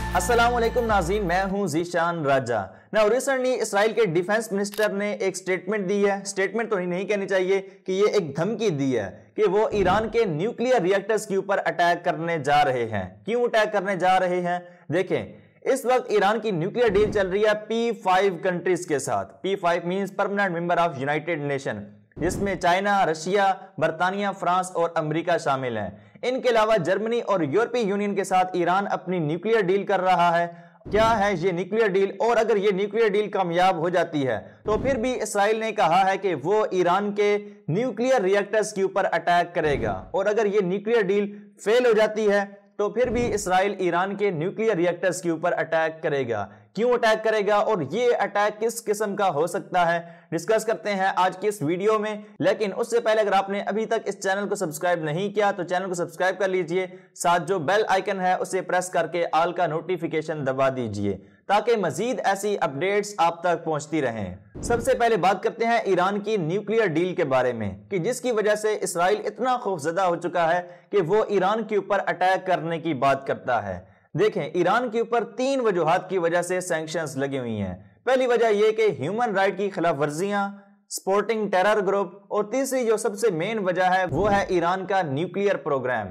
अस्सलाम वालेकुम नाज़रीन, मैं हूं ज़ीशान राजा। ना रिसेंटली इसराइल के डिफेंस मिनिस्टर ने एक स्टेटमेंट दी है। स्टेटमेंट तो नहीं कहनी चाहिए कि ये एक धमकी दी है कि वो ईरान के न्यूक्लियर रिएक्टर्स के ऊपर अटैक करने जा रहे हैं। क्यों अटैक करने जा रहे हैं? देखें, इस वक्त ईरान की न्यूक्लियर डील चल रही है P5 कंट्रीज के साथ। P5 means permanent member of United nation, जिसमें चाइना, रशिया, बर्तानिया, फ्रांस और अमेरिका शामिल हैं। इनके अलावा जर्मनी और यूरोपीय यूनियन के साथ ईरान अपनी न्यूक्लियर डील कर रहा है। क्या है ये न्यूक्लियर डील? और अगर ये न्यूक्लियर डील कामयाब हो जाती है तो फिर भी इसराइल ने कहा है कि वो ईरान के न्यूक्लियर रिएक्टर्स के ऊपर अटैक करेगा। और अगर ये न्यूक्लियर डील फेल हो जाती है तो फिर भी इसराइल ईरान के न्यूक्लियर रिएक्टर्स के ऊपर अटैक करेगा। क्यों अटैक करेगा और ये अटैक किस किस्म का हो सकता है, डिस्कस करते हैं आज की इस वीडियो में। लेकिन उससे पहले अगर आपने अभी तक इस चैनल को सब्सक्राइब नहीं किया तो चैनल को सब्सक्राइब कर लीजिए, साथ जो बेल आइकन है उसे प्रेस करके ऑल का नोटिफिकेशन दबा दीजिए ताकि मजीद ऐसी अपडेट्स आप तक पहुंचती रहें। सबसे पहले बात करते हैं ईरान की न्यूक्लियर डील के बारे में कि जिसकी वजह से इसराइल इतना खौफजदा हो चुका है कि वो ईरान के ऊपर अटैक करने की बात करता है। देखें, ईरान के ऊपर 3 वजूहात की वजह से सैंक्शंस लगी हुई हैं। पहली वजह यह कि ह्यूमन राइट की खिलाफ वर्जियां, सपोर्टिंग टेरर ग्रुप, और तीसरी जो सबसे मेन वजह है वो है ईरान का न्यूक्लियर प्रोग्राम,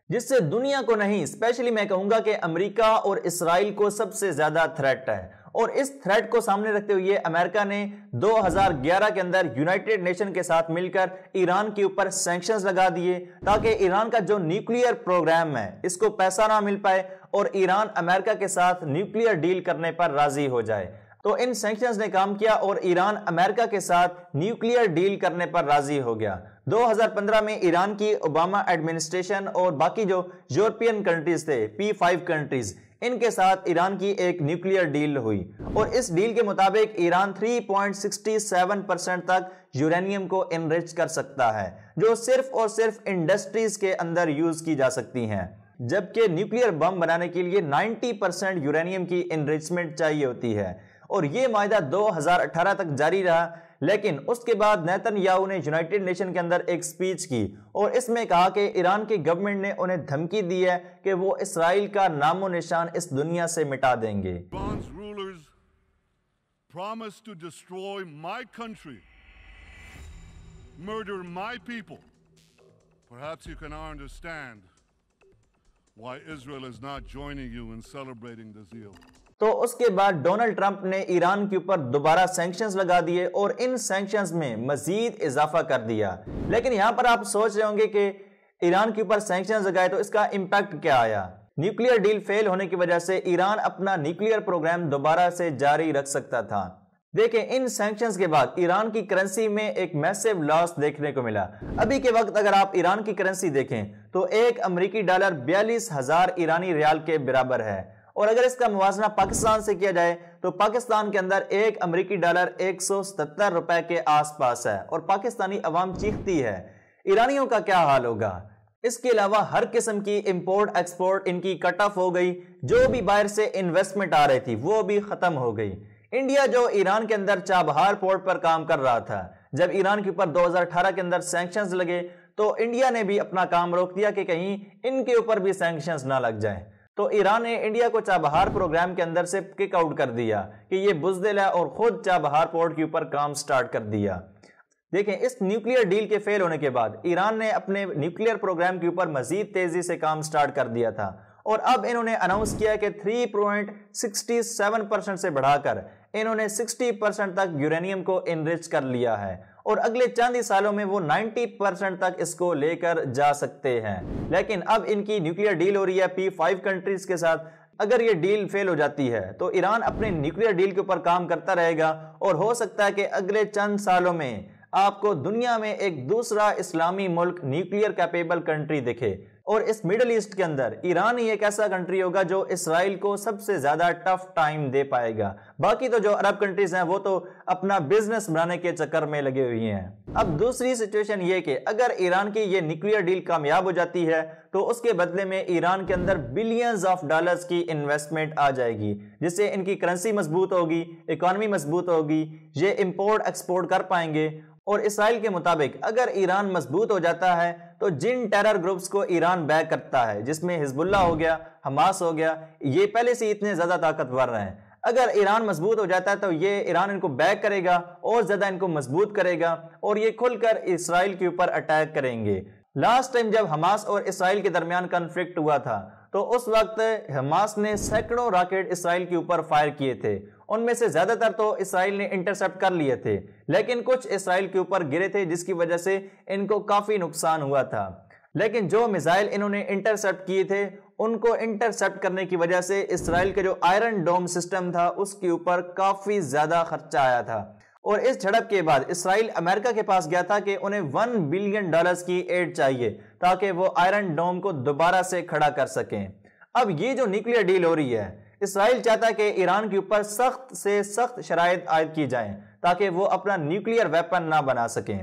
जिससे दुनिया को नहीं, स्पेशली मैं कहूंगा कि अमेरिका और इसराइल को सबसे ज्यादा थ्रेट है। और इस थ्रेट को सामने रखते हुए अमेरिका ने 2011 के अंदर यूनाइटेड नेशन के साथ मिलकर ईरान के ऊपर सैंक्शंस लगा दिए ताकि ईरान का जो न्यूक्लियर प्रोग्राम है इसको पैसा ना मिल पाए और ईरान अमेरिका के साथ न्यूक्लियर डील करने पर राजी हो जाए। तो इन सैंक्शंस ने काम किया और ईरान अमेरिका के साथ न्यूक्लियर डील करने पर राजी हो गया। 2015 में ईरान की ओबामा एडमिनिस्ट्रेशन और बाकी जो यूरोपियन कंट्रीज थे, P5 कंट्रीज, इनके साथ ईरान की एक न्यूक्लियर डील हुई और इस डील के मुताबिक ईरान 3.67% तक यूरेनियम को एनरिच कर सकता है, जो सिर्फ और सिर्फ इंडस्ट्रीज के अंदर यूज की जा सकती हैं, जबकि न्यूक्लियर बम बनाने के लिए 90% यूरेनियम की एनरिचमेंट चाहिए होती है। और ये मायदा 2018 तक जारी रहा, लेकिन उसके बाद नेतन्याहू ने यूनाइटेड नेशन के अंदर एक स्पीच की और इसमें कहा कि ईरान की गवर्नमेंट ने उन्हें धमकी दी है कि वो इसराइल का नामो निशान इस दुनिया से मिटा देंगे। Promise to destroy my country, murder my people. Perhaps you can understand why Israel is not joining you in celebrating this deal. तो उसके बाद डोनाल्ड ट्रंप ने ईरान के ऊपर दोबारा सैंक्शंस लगा दिए और इन सैंक्शंस में मजीद इजाफा कर दिया। लेकिन यहां पर आप सोच रहे होंगे कि ईरान के ऊपर सैंक्शंस लगाए तो इसका इंपैक्ट क्या आया? न्यूक्लियर डील फेल होने की वजह से ईरान अपना न्यूक्लियर प्रोग्राम दोबारा से जारी रख सकता था। देखें, इन सैंक्शंस के बाद ईरान की करेंसी में एक मैसिव लॉस देखने को मिला। अभी के वक्त अगर आप ईरान की करेंसी देखें तो एक अमेरिकी डॉलर 42,000 ईरानी रियाल के बराबर है। और अगर इसका मुवाजना पाकिस्तान से किया जाए तो पाकिस्तान के अंदर एक अमेरिकी डॉलर 177 रुपए के आसपास है और पाकिस्तानी अवाम चीखती है। ईरानियों का क्या हाल होगा? इसके अलावा हर किस्म की इंपोर्ट एक्सपोर्ट इनकी कट ऑफ हो गई। जो भी बाहर से इन्वेस्टमेंट आ रही थी वो भी खत्म हो गई। इंडिया जो ईरान के अंदर चाबहार पोर्ट पर काम कर रहा था, जब ईरान के ऊपर 2018 के अंदर सैंक्शंस लगे तो इंडिया ने भी अपना काम रोक दिया कि कहीं इनके ऊपर भी सैंक्शंस ना लग जाएं। तो ईरान ने इंडिया को चाबहार प्रोग्राम के अंदर से किक आउट कर दिया कि ये बुज़दिल है और खुद चाबहार पोर्ट के ऊपर काम स्टार्ट कर दिया। देखें, इस न्यूक्लियर डील के फेल होने के बाद ईरान ने अपने न्यूक्लियर प्रोग्राम के ऊपर मजीद तेजी से काम स्टार्ट कर दिया था और अब इन्होंने अनाउंस किया कि 3.67% से बढ़ाकर इन्होंने 60% तक यूरेनियम को एनरिच कर लिया है और अगले चंद ही सालों में वो 90% तक इसको लेकर जा सकते हैं। लेकिन अब इनकी न्यूक्लियर डील हो रही है P5 कंट्रीज के साथ। अगर ये डील फेल हो जाती है तो ईरान अपने न्यूक्लियर डील के ऊपर काम करता रहेगा और हो सकता है कि अगले चंद सालों में आपको दुनिया में एक दूसरा इस्लामी मुल्क न्यूक्लियर कैपेबल कंट्री दिखे और इस मिडिल ईस्ट के अंदर ईरान ही एक ऐसा कंट्री होगा जो इसराइल को सबसे ज्यादा टफ टाइम दे पाएगा। बाकी तो जो अरब कंट्रीज हैं वो तो अपना बिजनेस बनाने के चक्कर में लगे हुए हैं। अब दूसरी सिचुएशन ये कि अगर ईरान की ये न्यूक्लियर डील कामयाब हो जाती है तो उसके बदले में ईरान के अंदर बिलियंस ऑफ डॉलर्स की इन्वेस्टमेंट आ जाएगी, जिससे इनकी करेंसी मजबूत होगी, इकोनॉमी मजबूत होगी, ये इंपोर्ट एक्सपोर्ट कर पाएंगे। और इसराइल के मुताबिक अगर ईरान मजबूत हो जाता है تو جن ٹیرر گروپس کو ایران بیک کرتا ہے، جس میں حزب اللہ ہو گیا، حماس ہو گیا، یہ پہلے سے اتنے زیادہ طاقتور ہیں، اگر ایران مضبوط ہو جاتا ہے تو یہ ایران ان کو بیک کرے گا اور زیادہ ان کو مضبوط کرے گا اور یہ کھل کر اسرائیل کے اوپر اٹیک کریں گے۔ لاسٹ ٹائم جب حماس اور اسرائیل کے درمیان کنفلکٹ ہوا تھا تو اس وقت حماس نے سینکڑوں راکٹ اسرائیل کے اوپر فائر کیے تھے، ان میں سے زیادہ تر تو اسرائیل نے انٹرسپٹ کر لیے تھے، لیکن کچھ اسرائیل کے اوپر گرے تھے جس کی وجہ سے ان کو کافی نقصان ہوا تھا۔ لیکن جو میزائل انہوں نے انٹرسپٹ کیے تھے ان کو انٹرسپٹ کرنے کی وجہ سے اسرائیل کا جو آئرن ڈوم سسٹم تھا اس کے اوپر کافی زیادہ خرچہ آیا تھا، اور اس جھڑپ کے بعد اسرائیل امریکہ کے پاس گیا تھا کہ انہیں $1 بلین کی ایڈ چاہیے تاکہ وہ آئرن ڈوم کو دوبارہ سے کھڑا کر سکیں۔ اب یہ جو نیوکلیئر ڈیل ہو رہی ہے، اسرائیل چاہتا ہے کہ ایران کے اوپر سخت سے سخت شرائط عائد کی جائیں تاکہ وہ اپنا نیوکلیئر ویپن نہ بنا سکیں،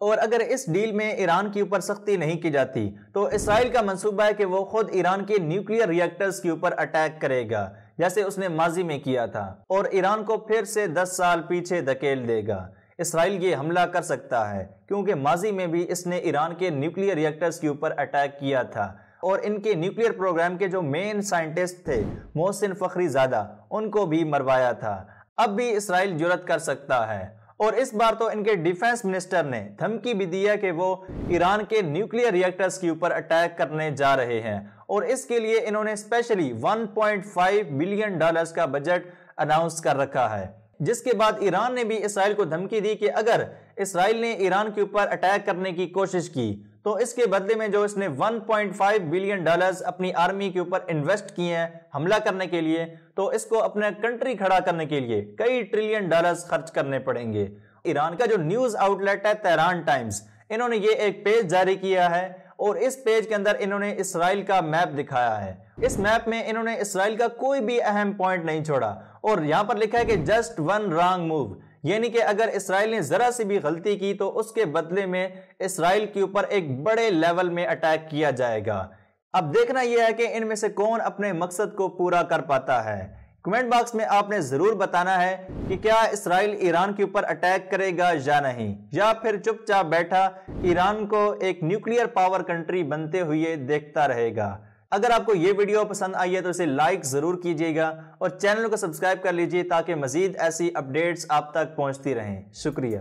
اور اگر اس ڈیل میں ایران کے اوپر سختی نہیں کی جاتی تو اسرائیل کا منصوبہ ہے کہ وہ خود ایران کے نیوکلیئر ریئیکٹرز کے اوپر اٹیک کرے گا جیسے اس نے ماضی میں کیا تھا، اور ایران کو پھر سے 10 سال پیچھے دھکیل دے گا۔ اسرائیل یہ حملہ کر سکتا ہے کیونکہ ماضی میں بھی اس نے ایران کے نیوکلیئر ریئیکٹرز کے اوپر اٹیک کیا تھا، اور ان کے نیوکلیئر پروگرام کے جو مین سائنٹسٹ تھے محسن فخری زادہ، ان کو بھی مروایا تھا۔ اب بھی اسرائیل جرأت کر سکتا ہے، اور اس بار تو ان کے ڈیفنس منسٹر نے دھمکی بھی دی ہے کہ وہ ایران کے نیوکلیئر ریئیکٹرز کے اوپر اٹیک کرنے جا رہے ہیں، اور اس کے لیے انہوں نے اسپیشلی $1.5 بلین کا بجٹ اناؤنس کر رکھا ہے، جس کے بعد ایران نے بھی اسرائیل کو دھمکی دی کہ اگر اسرائیل نے ایران کے اوپر اٹیک کرنے کی کوشش کی تو اس کے بدلے میں جو اس نے $1.5 بلین اپنی آرمی کے اوپر انویسٹ کیے ہیں حملہ کرنے کے لیے، تو اس کو اپنے کنٹری کھڑا کرنے کے لیے کئی $1 ٹریلین خرچ کرنے پڑیں گے۔ ایران کا جو نیوز آؤٹ لیٹ ہے تہران ٹائمز، انہوں نے یہ ایک پیج جاری کیا ہے، اور اس پیج کے اندر انہوں نے اسرائیل کا میپ دکھایا ہے۔ اس میپ میں انہوں نے اسرائیل کا کوئی بھی اہم پوائنٹ نہیں چھوڑا، اور یہاں پر لکھا ہے کہ جسٹ ون رانگ موو، یعنی کہ اگر اسرائیل نے ذرا سی بھی غلطی کی تو اس کے بدلے میں اسرائیل کے اوپر ایک بڑے لیول میں اٹیک کیا جائے گا۔ اب دیکھنا یہ ہے کہ ان میں سے کون اپنے مقصد کو پورا کر پاتا ہے۔ کمنٹ باکس میں آپ نے ضرور بتانا ہے کہ کیا اسرائیل ایران کے اوپر اٹیک کرے گا یا نہیں، یا پھر چپ چاپ بیٹھا ایران کو ایک نیوکلیئر پاور کنٹری بنتے ہوئے دیکھتا رہے گا۔ اگر آپ کو یہ ویڈیو پسند آئی ہے تو اسے لائک ضرور کیجئے گا اور چینل کو سبسکرائب کر لیجئے تاکہ مزید ایسی اپڈیٹس آپ تک پہنچتی رہیں۔ شکریہ۔